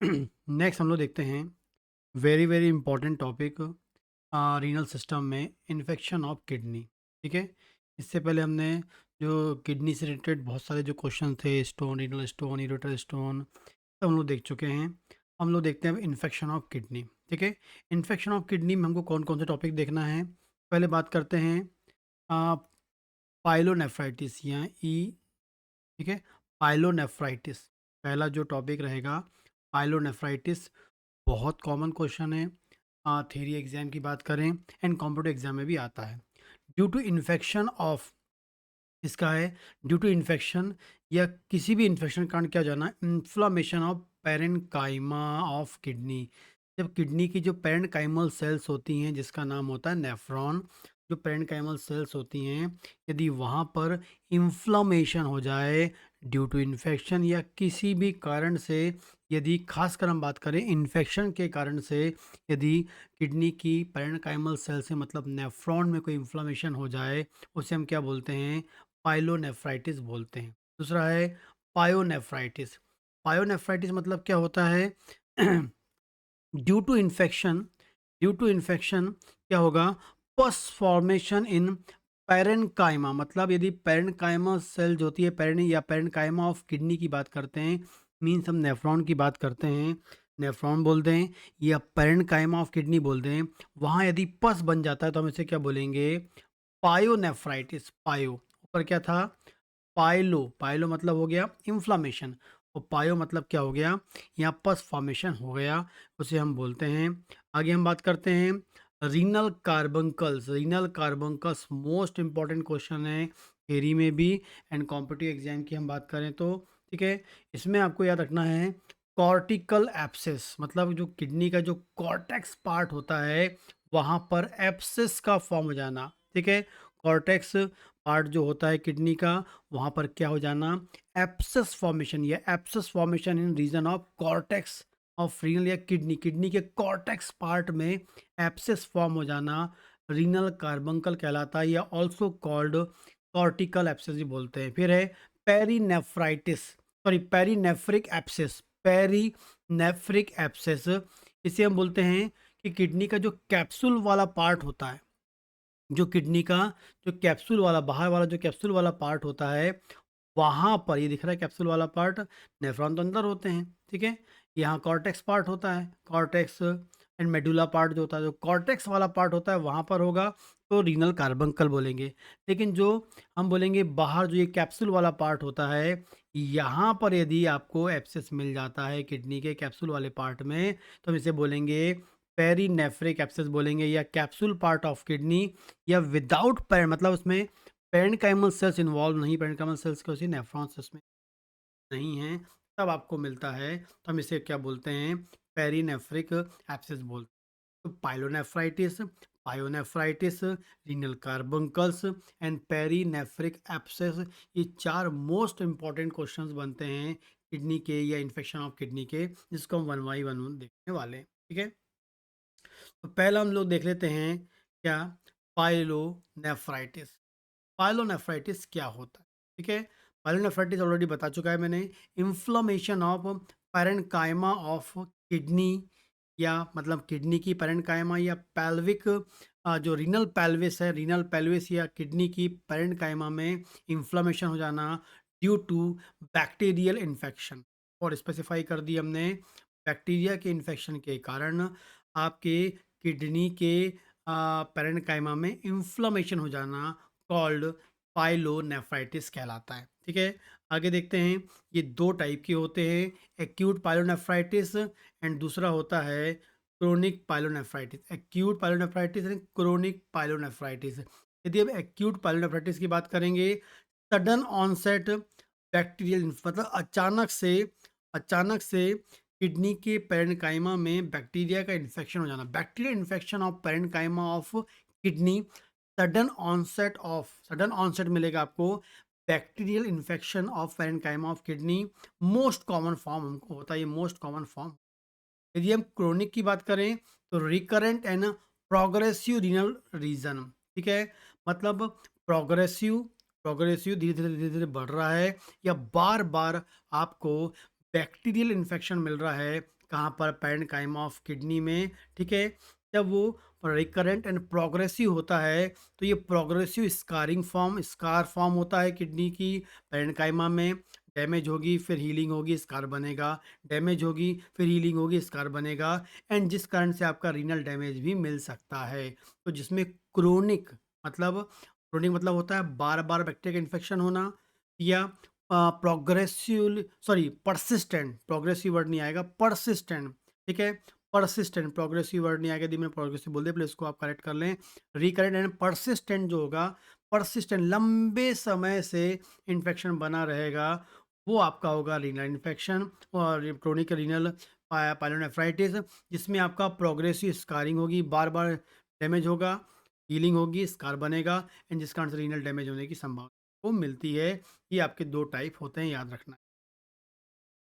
Next हम लोग देखते हैं very very important topic renal system में इन्फेक्शन ऑफ किडनी। ठीक है। इससे पहले हमने जो किडनी से रिलेटेड बहुत सारे जो क्वेश्चन थे, stone, renal stone, ureter stone, सब हम लोग देख चुके हैं। हम लोग देखते हैं अब इन्फेक्शन ऑफ किडनी। ठीक है। इन्फेक्शन ऑफ किडनी में हमको कौन कौन से टॉपिक देखना है। पहले बात करते हैं पाइलोनेफ्राइटिस या ई। ठीक है। पाइलोनेफ्राइटिस पहला जो टॉपिक रहेगा, पाइलोनेफ्राइटिस। बहुत कॉमन क्वेश्चन है, थ्योरी एग्जाम की बात करें एंड कॉम्पिटिटिव एग्जाम में भी आता है। ड्यू टू इन्फेक्शन ऑफ, इसका है ड्यू टू इन्फेक्शन या किसी भी इन्फेक्शन के कारण क्या हो जाना, inflammation of parenchyma of kidney. जब किडनी की जो पेरेन्काइमल सेल्स होती हैं जिसका नाम होता है नेफ्रॉन, जो पेरेन्काइमल सेल्स होती हैं, यदि वहाँ पर इन्फ्लामेशन हो जाए ड्यू टू इन्फेक्शन या किसी भी कारण से, यदि खासकर हम बात करें इन्फेक्शन के कारण से, यदि किडनी की पेरेन्काइमल सेल से मतलब नेफ्रॉन में कोई इन्फ्लामेशन हो जाए, उसे हम क्या बोलते हैं, पाइलोनेफ्राइटिस बोलते हैं। दूसरा है पायोनेफ्राइटिस। पायोनेफ्राइटिस मतलब क्या होता है due to infection, due to infection क्या होगा, पस फॉर्मेशन इन पेरेन्काइमा, मतलब यदि पेरेन्काइमा सेल जो होती है, पेरेन या पेरेन्काइमा ऑफ किडनी की बात करते हैं, मीन्स हम नेफ्रॉन की बात करते हैं, नेफ्रॉन बोलते हैं या पेरेन्काइमा ऑफ किडनी बोलते हैं, वहाँ यदि पस बन जाता है तो हम इसे क्या बोलेंगे, पायोनेफ्राइटिस। पायो ऊपर क्या था, पाइलो, पाइलो मतलब हो गया इन्फ्लामेशन, और पायो मतलब क्या हो गया, यहाँ पस फॉर्मेशन हो गया, उसे हम बोलते हैं। आगे हम बात करते हैं renal carbuncles. Renal carbuncles most important question है थ्योरी में भी एंड कॉम्पिटिटिव एग्जाम की हम बात करें तो। ठीक है। इसमें आपको याद रखना है कॉर्टिकल एप्सिस, मतलब जो किडनी का जो कॉर्टेक्स पार्ट होता है वहाँ पर एप्सिस का फॉर्म हो जाना। ठीक है। कॉर्टेक्स पार्ट जो होता है किडनी का, वहाँ पर क्या हो जाना, एप्सिस फॉर्मेशन या abscess formation in region of cortex of renal या किडनी, किडनी के कॉर्टेक्स पार्ट में एप्सिस फॉर्म हो जाना रीनल कार्बंकल कहलाता है या ऑल्सो कॉल्ड कॉर्टिकल एप्सिस भी बोलते हैं। फिर है पेरीनेफ्राइटिस, सॉरी पेरीनेफ्रिक एप्सिस, पेरीनेफ्रिक एप्सिस, इसे हम बोलते हैं कि किडनी का जो कैप्सूल वाला पार्ट होता है, जो किडनी का जो कैप्सूल वाला बाहर वाला जो कैप्सूल वाला पार्ट होता है, वहाँ पर ये दिख रहा है कैप्सूल वाला पार्ट, नेफ्रॉन तो अंदर होते हैं। ठीक है। यहाँ कॉर्टेक्स पार्ट होता है, कॉर्टेक्स एंड मेडुला पार्ट जो होता है, जो कॉर्टेक्स वाला पार्ट होता है वहाँ पर होगा तो रीनल कार्बंकल बोलेंगे। लेकिन जो हम बोलेंगे बाहर जो ये कैप्सूल वाला पार्ट होता है, यहाँ पर यदि आपको एब्सेस मिल जाता है किडनी के कैप्सूल वाले पार्ट में, तो हम इसे बोलेंगे पेरीनेफ्रिक एब्सेस बोलेंगे या कैप्सूल पार्ट ऑफ किडनी, या विदाउट पैर मतलब उसमें पेरेन्काइमल सेल्स इन्वॉल्व नहीं, पेरेन्काइमल सेल्स के उसी नेफ्रॉन सेल्स में नहीं है, तब आपको मिलता है तो हम इसे क्या बोलते हैं, पेरीनेफ्रिक एब्सेस बोलते हैं। तो pyelonephritis, pyonephritis, renal carbuncles and perinephric abscess, ये चार मोस्ट इंपॉर्टेंट क्वेश्चंस बनते हैं किडनी के या इन्फेक्शन ऑफ किडनी के, जिसको हम वन बाई वन देखने वाले हैं। ठीक है। तो पहला हम लोग देख लेते हैं क्या, पाइलोनेफ्राइटिस। पाइलोनेफ्राइटिस क्या होता है। ठीक है। पाइलोनेफ्राइटिस ऑलरेडी बता चुका है मैंने, inflammation of parenchyma of kidney, या मतलब किडनी की पैरेन्काइमा या पेल्विक, जो रीनल पेल्विस है, रीनल पेल्विस या किडनी की पैरेन्काइमा में इन्फ्लामेशन हो जाना ड्यू टू बैक्टीरियल इन्फेक्शन, और स्पेसिफाई कर दी हमने, बैक्टीरिया के इन्फेक्शन के कारण आपके किडनी के पैरेन्काइमा में इन्फ्लामेशन हो जाना कॉल्ड पाइलोनेफ्राइटिस कहलाता है। ठीक है। आगे देखते हैं, ये दो टाइप के होते हैं, एक्यूट पाइलोनेफ्राइटिस एंड दूसरा होता है chronic pyelonephritis. Acute pyelonephritis and chronic pyelonephritis. यदि अब एक्यूट पाइलोनेफ्राइटिस की बात करेंगे, सडन ऑनसेट बैक्टीरियल मतलब अचानक से किडनी के पेरेन्काइमा में बैक्टीरिया का इन्फेक्शन हो जाना, bacterial infection of parenchyma of kidney, sudden onset मिलेगा आपको bacterial infection of parenchyma of kidney, most common form हमको होता है, ये मोस्ट कॉमन फॉर्म। यदि हम क्रोनिक की बात करें तो recurrent and progressive renal region. ठीक है। मतलब प्रोग्रेसिव, प्रोग्रेसिव धीरे धीरे धीरे धीरे बढ़ रहा है, या बार बार आपको बैक्टीरियल इन्फेक्शन मिल रहा है कहाँ पर, पैरेन्काइमा ऑफ किडनी में, ठीक है। जब वो रिकरेंट एंड प्रोग्रेसिव होता है तो ये प्रोग्रेसिव स्कार फॉर्म होता है किडनी की पैरेन्काइमा में। डैमेज होगी फिर हीलिंग होगी, स्कार बनेगा, डैमेज होगी फिर हीलिंग होगी, स्कार बनेगा, एंड जिस कारण से आपका रीनल डैमेज भी मिल सकता है। तो जिसमें क्रोनिक मतलब होता है बार बार बैक्टीरिया का इन्फेक्शन होना, या progressive sorry persistent, progressive word नहीं आएगा, परसिस्टेंट, ठीक है। परसिस्टेंट, प्रोग्रेसिव वर्ड नहीं आएगा, यदि मैंने प्रोग्रेसिव बोल दिया, प्लीज इसको आप करेक्ट कर लें। रिकरेंट एंड परसिस्टेंट जो होगा, परसिस्टेंट लंबे समय से इन्फेक्शन बना रहेगा, वो आपका होगा रीनल इन्फेक्शन और क्रोनिक रीनल पायलोनेफ्राइटिस, जिसमें आपका प्रोग्रेसिव स्कारिंग होगी, बार बार डैमेज होगा, हीलिंग होगी, स्कार बनेगा, एंड जिस कारण से रीनल डैमेज होने की संभावना वो मिलती है। ये आपके 2 टाइप होते हैं, याद रखना।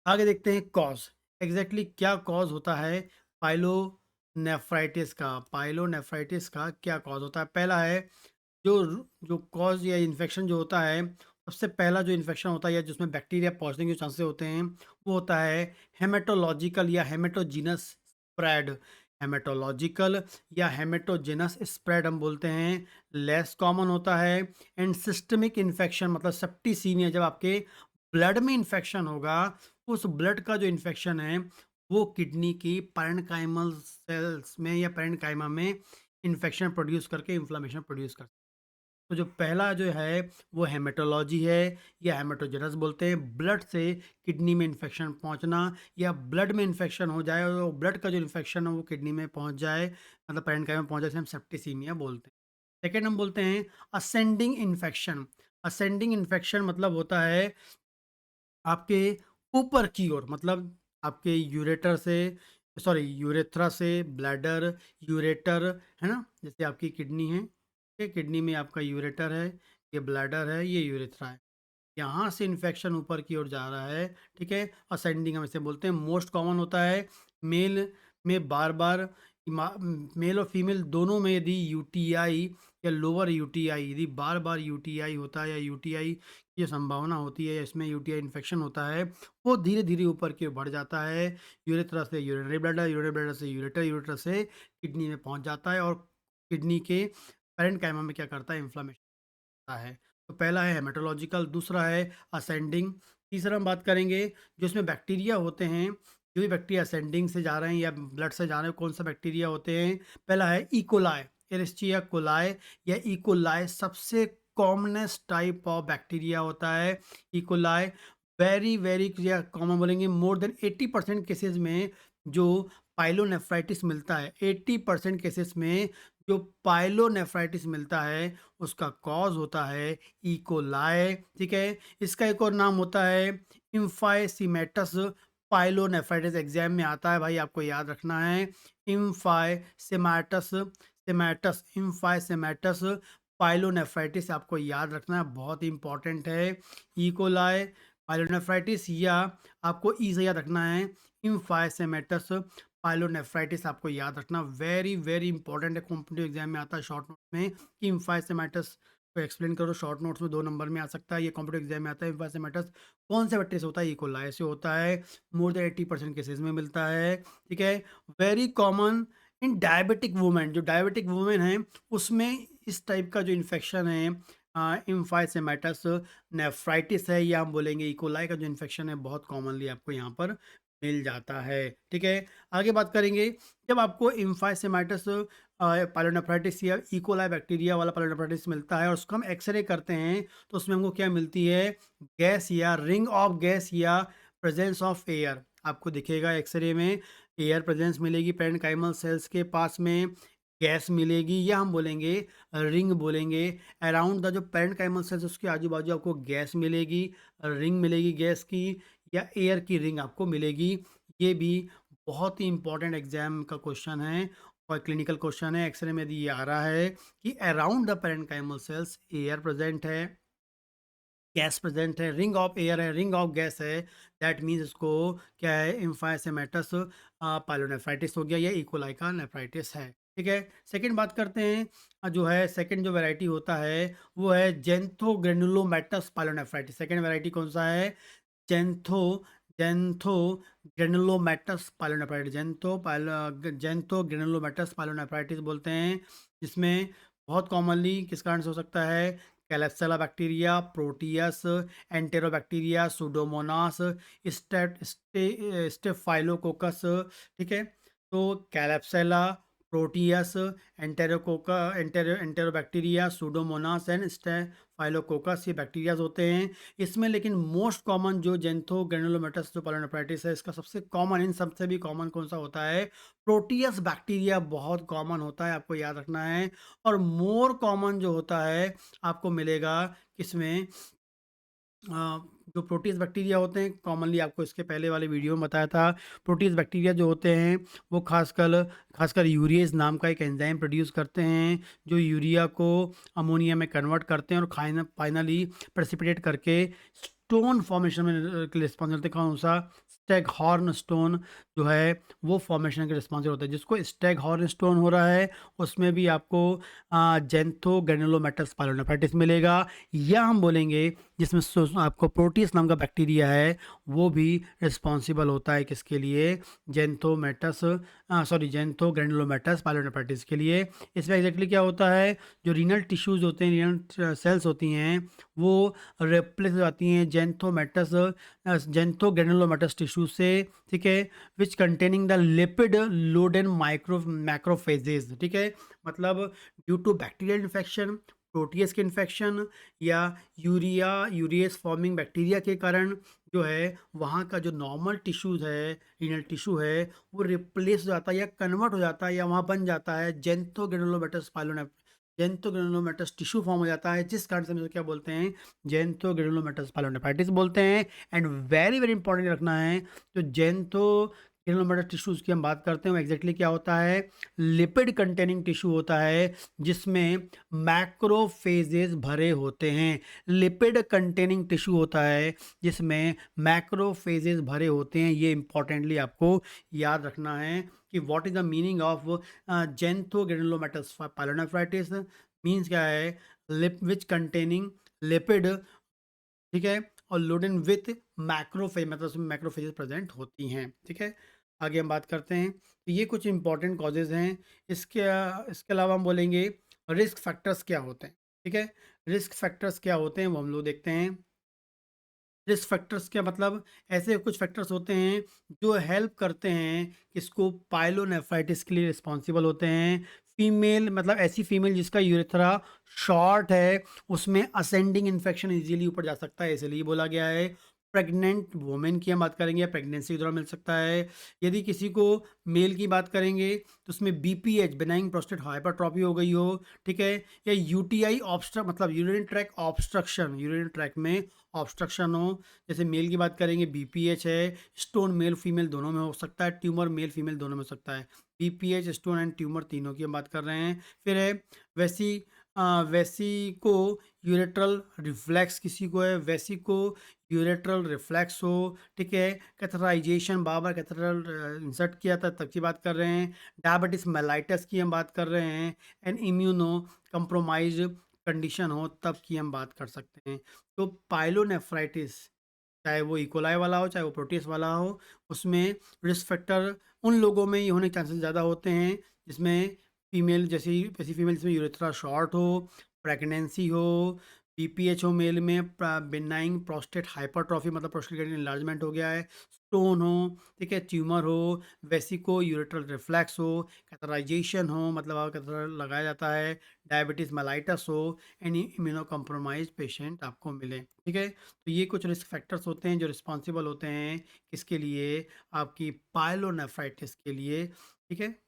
आगे देखते हैं कॉज़। एग्ज़ैक्टली क्या कॉज़ होता है पाइलोनेफ्राइटिस का? पाइलोनेफ्राइटिस का क्या कॉज़ होता है? पहला है जो कॉज़ या इन्फेक्शन जो होता है, सबसे पहला जो इन्फेक्शन होता है या जिसमें बैक्टीरिया पहुँचने के चांसेस होते हैं, वो होता है हेमेटोलॉजिकल या हेमेटोजीनस स्प्रेड। हेमेटोलॉजिकल या हेमेटोजेनस स्प्रेड हम बोलते हैं, लेस कॉमन होता है। एंड सिस्टमिक इन्फेक्शन मतलब सेप्टिसीमिया, जब आपके ब्लड में इन्फेक्शन होगा, उस ब्लड का जो इन्फेक्शन है वो किडनी की पैरेन्काइमल सेल्स में या पैरेन्काइमा में इन्फेक्शन प्रोड्यूस करके इन्फ्लेमेशन प्रोड्यूस करता है। तो जो पहला जो है वो हेमेटोलॉजी है, या हेमेटोजेनस बोलते हैं, ब्लड से किडनी में इन्फेक्शन पहुंचना, या ब्लड में इन्फेक्शन हो जाए और ब्लड का जो इन्फेक्शन है वो किडनी में पहुंच जाए, मतलब पैरेन्काइमा में पहुंच जाए, इसे हम सेप्टिसीमिया बोलते हैं। सेकेंड हम बोलते हैं असेंडिंग इन्फेक्शन। असेंडिंग इन्फेक्शन मतलब होता है आपके ऊपर की ओर, मतलब आपके यूरेटर से, सॉरी यूरेथ्रा से, ब्लैडर, यूरेटर, है ना? जैसे आपकी किडनी है, ये किडनी में आपका यूरेटर है, ये ब्लैडर है, ये यूरेथ्रा है। यहाँ से इन्फेक्शन ऊपर की ओर जा रहा है, ठीक है? असेंडिंग हम इसे बोलते हैं। मोस्ट कॉमन होता है मेल में, बार-बार मेल और फीमेल दोनों में, यदि यूटीआई या लोअर यूटीआई, यदि बार-बार यूटीआई होता है या यूटीआई की जो संभावना होती है, इसमें यूटीआई इन्फेक्शन होता है, वो धीरे-धीरे ऊपर की ओर बढ़ जाता है। यूरेथ्रा से यूरिनरी ब्लैडर, यूरिनरी ब्लैडर से यूरेटर, यूरेटर से किडनी में पहुँच जाता है और किडनी के पैरेन्काइमा में क्या करता है, इन्फ्लेमेशन होता है। तो पहला है हेमेटोलॉजिकल, दूसरा है असेंडिंग, तीसरा हम बात करेंगे जो इसमें बैक्टीरिया होते हैं, जो भी बैक्टीरिया असेंडिंग से जा रहे हैं या ब्लड से जा रहे हैं, कौन सा बैक्टीरिया होते हैं? पहला है इकोलाई, एरिस्टिया कोलाई या इकोलाई, सबसे कॉमनेस्ट टाइप ऑफ बैक्टीरिया होता है इकोलाई। वेरी वेरी या कॉमन बोलेंगे, मोर देन 80% केसेस में जो पाइलोनेफ्राइटिस मिलता है, 80% केसेस में जो पाइलोनेफ्राइटिस मिलता है उसका कॉज होता है इकोलाई, ठीक है। इसका एक और नाम होता है इम्फाइसीमेटस पाइलोनेफ्राइटिस, एग्जाम में आता है भाई, आपको याद रखना है। इम्फाइसीमेटस सेमेटस इम्फाइसीमेटस पाइलोनेफ्राइटिस आपको याद रखना है, बहुत ही इंपॉर्टेंट है। इकोलाई पाइलोनेफ्राइटिस, या आपको ई से याद रखना है इम्फाइसीमेटस पाइलोनेफ्राइटिस, आपको याद रखना, वेरी वेरी इंपॉर्टेंट है, कॉम्पिटिटिव एग्जाम में आता है शॉर्ट नोट में कि इम्फाइसेमेटस को एक्सप्लेन करो। शॉर्ट नोट्स में 2 नंबर में आ सकता है, ये कॉम्पिटिटिव एग्जाम में आता है। इम्फाइसेमेटस कौन से बैक्टीरिया से होता है? इकोलाई से होता है, मोर देन 80% केसेस में मिलता है, ठीक है। Very common in diabetic women, जो डायबिटिक वुमेन है उसमें इस टाइप का जो इन्फेक्शन है इम्फाइसेमेटस नेफ्राइटिस है, या हम बोलेंगे इकोलाई का जो इन्फेक्शन है, बहुत कॉमनली आपको यहाँ पर मिल जाता है, ठीक है। आगे बात करेंगे, जब आपको इम्फाइसेमाइटिस पाइलोनेफ्राइटिस या इकोलाई बैक्टीरिया वाला पाइलोनेफ्राइटिस मिलता है और उसको हम एक्सरे करते हैं, तो उसमें हमको क्या मिलती है? गैस या रिंग ऑफ गैस या प्रेजेंस ऑफ एयर आपको दिखेगा एक्सरे में। एयर प्रेजेंस मिलेगी पैरेन्काइमल सेल्स के पास में, गैस मिलेगी, या हम बोलेंगे रिंग बोलेंगे। अराउंड द जो पैरेन्काइमल सेल्स उसके आजू बाजू आपको गैस मिलेगी, रिंग मिलेगी गैस की, या एयर की रिंग आपको मिलेगी। ये भी बहुत ही इंपॉर्टेंट एग्जाम का क्वेश्चन है और क्लिनिकल क्वेश्चन है। एक्सरे में यदि ये आ रहा है कि around the parenchymal cells air present है, गैस प्रेजेंट है, रिंग ऑफ एयर है, रिंग ऑफ गैस है, दैट मीन्स इसको क्या है? इम्फाइसेमेटस पाइलोनेफ्राइटिस हो गया, या इकोलाई का नेफ्राइटिस है, ठीक है। सेकंड बात करते हैं, जो है सेकंड जो वैरायटी होता है वो है जेंथोग्रेनुलोमेटस पाइलोनेफ्राइटिस। सेकंड वैरायटी कौन सा है? जेंथो जेंथो ग्रेनुलोमैटस पाइलोनेफ्राइटिस, जेंथो ग्रेनुलोमैटस पाइलोनेफ्राइटिस बोलते हैं, जिसमें बहुत कॉमनली किस कारण से हो सकता है? Klebsiella bacteria, Proteus, Enterobacteria, Pseudomonas, Staphylococcus, ठीक है? तो Klebsiella, Proteus, Enterobacteria, Pseudomonas and Staphylococcus, ये बैक्टीरियाज होते हैं। इसमें लेकिन मोस्ट कॉमन जो जेंथो ग्रेनुलोमेटस जो पाइलोनेफ्राइटिस है, इसका सबसे कॉमन, इन सबसे भी कॉमन कौन सा होता है? प्रोटियस बैक्टीरिया बहुत कॉमन होता है, आपको याद रखना है। और मोर कॉमन जो होता है आपको मिलेगा किसमें? जो प्रोटीज बैक्टीरिया होते हैं, कॉमनली आपको इसके पहले वाले वीडियो में बताया था। प्रोटीज बैक्टीरिया जो होते हैं वो खासकर यूरिएज नाम का एक एंजाइम प्रोड्यूस करते हैं, जो यूरिया को अमोनिया में कन्वर्ट करते हैं और फाइनली प्रेसिपिटेट करके स्टोन फॉर्मेशन में के रिस्पॉन्सिबल होते हैं। कौन सा? स्टैगहॉर्न स्टोन जो है वो फॉर्मेशन के रिस्पॉन्सिबल होता है। जिसको स्टैगहॉर्न स्टोन हो रहा है उसमें भी आपको जेंथो ग्रेनुलोमैटस पाइलोनेफ्राइटिस मिलेगा। या हम बोलेंगे जिसमें आपको प्रोटीज नाम का बैक्टीरिया है वो भी रिस्पॉन्सिबल होता है किसके लिए? जेंथो ग्रेनुलोमैटस पाइलोनेफ्राइटिस के लिए। इसमें एग्जैक्टली क्या होता है? जो रीनल टिश्यूज होते हैं, रीनल सेल्स होती हैं, वो रिप्लेस हो जाती हैं जेंथो ग्रेनुलोमैटस टिश्यू से, ठीक है? Which containing the lipid laden macrophages, ठीक है? मतलब due to bacterial infection, proteus के इन्फेक्शन, या यूरिएस फॉर्मिंग बैक्टीरिया के कारण जो है वहाँ का जो नॉर्मल टिश्यूज है, रीनल टिश्यू है, वो रिप्लेस हो जाता है या कन्वर्ट हो जाता है या वहाँ बन जाता है जेंथो ग्रेनुलोमेटस टिश्यू फॉर्म हो जाता है, जिस कारण से हम इसे क्या बोलते हैं? जेंथो ग्रेनुलोमेटस पाइलोनेफ्राइटिस बोलते हैं। एंड वेरी वेरी इंपॉर्टेंट रखना है, तो जेंथो ग्रेनुलोमेटस टिश्यूज की हम बात करते हैं वो एग्जैक्टली क्या होता है? लिपिड कंटेनिंग टिश्यू होता है जिसमें मैक्रोफेजेस भरे होते हैं। लिपिड कंटेनिंग टिश्यू होता है जिसमें मैक्रोफेजेस भरे होते हैं। ये इंपॉर्टेंटली आपको याद रखना है कि what is the meaning of xanthogranulomatous pyelonephritis. Means क्या है? लिप विच कंटेनिंग लिपिड, ठीक है? और लोडेन विथ मैक्रोफेज, मतलब उसमें मैक्रोफेजेस प्रेजेंट होती हैं, ठीक है? आगे हम बात करते हैं, तो ये कुछ इंपॉर्टेंट कॉजेज हैं। इसके इसके अलावा हम बोलेंगे रिस्क फैक्टर्स क्या होते हैं, ठीक है? रिस्क फैक्टर्स क्या होते हैं वो हम लोग देखते हैं। रिस्क फैक्टर्स क्या मतलब? ऐसे कुछ फैक्टर्स होते हैं जो हेल्प करते हैं किसको? पाइलोनेफ्राइटिस के लिए रिस्पॉन्सिबल होते हैं। फीमेल, मतलब ऐसी फीमेल जिसका यूरेथ्रा शॉर्ट है, उसमें असेंडिंग इन्फेक्शन इजीली ऊपर जा सकता है, इसलिए बोला गया है। प्रेग्नेंट वुमेन की हम बात करेंगे, प्रेगनेंसी के दौरान मिल सकता है। यदि किसी को मेल की बात करेंगे तो उसमें बीपीएच, बेनाइन प्रोस्टेट हाइपरट्रॉफी हो गई हो, ठीक है? या यूटीआई ऑब्स्ट्रक्ट, मतलब urine track obstruction, urine track में ऑब्स्ट्रक्शन हो। जैसे मेल की बात करेंगे बीपीएच है, स्टोन मेल फीमेल दोनों में हो सकता है, ट्यूमर मेल फीमेल दोनों में हो सकता है। बीपीएच, स्टोन एंड ट्यूमर तीनों की हम बात कर रहे हैं। फिर है वैसी वेसिको यूरेट्रल रिफ्लेक्स, किसी को है वेसिको यूरेट्रल रिफ्लेक्स हो, ठीक है? कैथराइजेशन, बार बार कैथेटर इंसर्ट किया था तब की बात कर रहे हैं। डायबिटिस मेलाइटस की हम बात कर रहे हैं। एंड इम्यूनो कंप्रोमाइज कंडीशन हो तब की हम बात कर सकते हैं। तो पाइलोनेफ्राइटिस, चाहे वो इकोलाई वाला हो चाहे वो प्रोटीस वाला हो, उसमें रिस्क फैक्टर उन लोगों में ये होने के चांसेस ज़्यादा होते हैं जिसमें फीमेल, जैसी ऐसी फीमेल जिसमें यूरेथ्रा शॉर्ट हो, प्रेगनेंसी हो, बीपीएच हो मेल में, बेनाइन प्रोस्टेट हाइपरट्रॉफी, मतलब प्रोस्टेट ग्लैंड इनलार्जमेंट हो गया है, स्टोन हो, ठीक है, ट्यूमर हो, वेसिको यूरेट्रल रिफ्लेक्स हो, कैथराइजेशन हो, मतलब आप कैथेटर लगाया जाता है, डायबिटीज मेलाइटस हो, एनी इम्यूनो कॉम्प्रोमाइज पेशेंट आपको मिले, ठीक है? तो ये कुछ रिस्क फैक्टर्स होते हैं जो रिस्पॉन्सिबल होते हैं किसके लिए? आपकी पाइलोनेफ्राइटिस के लिए, ठीक है?